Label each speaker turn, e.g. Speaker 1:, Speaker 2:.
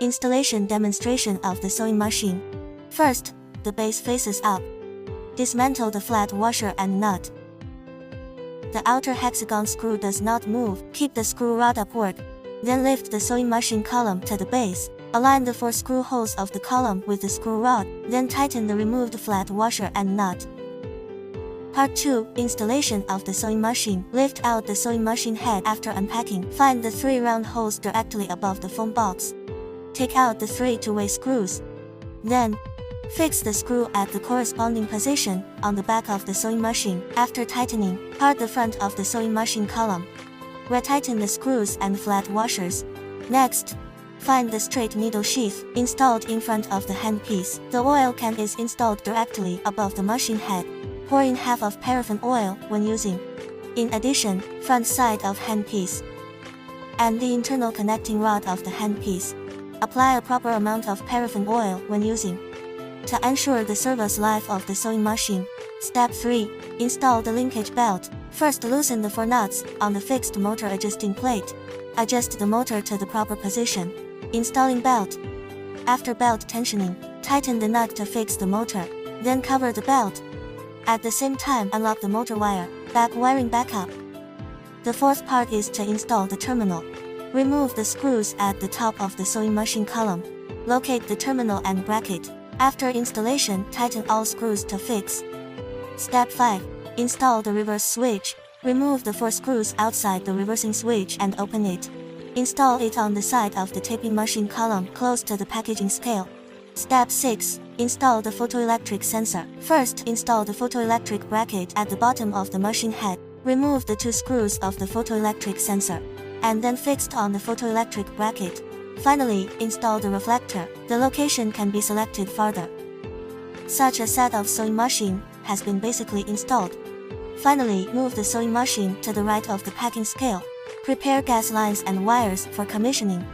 Speaker 1: Installation demonstration of the sewing machine. First, the base faces up. Dismantle the flat washer and nut. The outer hexagon screw does not move, keep the screw rod upward. Then lift the sewing machine column to the base. Align the 4 screw holes of the column with the screw rod, then tighten the removed flat washer and nut. Part 2. Installation of the sewing machine. Lift out the sewing machine head after unpacking. Find the 3 round holes directly above the foam box. Take out the 3 two-way screws. Then, fix the screw at the corresponding position on the back of the sewing machine. After tightening, part the front of the sewing machine column. Retighten the screws and flat washers. Next, find the straight needle sheath installed in front of the handpiece. The oil can is installed directly above the machine head. Pour in half of paraffin oil when using. In addition, front side of handpiece and the internal connecting rod of the handpiece. Apply a proper amount of paraffin oil when using. To ensure the service life of the sewing machine. Step 3. Install the linkage belt. First, loosen the 4 nuts on the fixed motor adjusting plate. Adjust the motor to the proper position. Installing belt. After belt tensioning, tighten the nut to fix the motor. Then cover the belt. At the same time, unlock the motor wire. Back wiring backup. The 4th part is to install the terminal. Remove the screws at the top of the sewing machine column. Locate the terminal and bracket. After installation, tighten all screws to fix. Step 5. Install the reverse switch. Remove the 4 screws outside the reversing switch and open it. Install it on the side of the taping machine column close to the packaging scale. Step 6. Install the photoelectric sensor. First, install the photoelectric bracket at the bottom of the machine head. Remove the 2 screws of the photoelectric sensor, and then fixed on the photoelectric bracket. Finally, install the reflector. The location can be selected further. Such a set of sewing machine has been basically installed. Finally, move the sewing machine to the right of the packing scale. Prepare gas lines and wires for commissioning.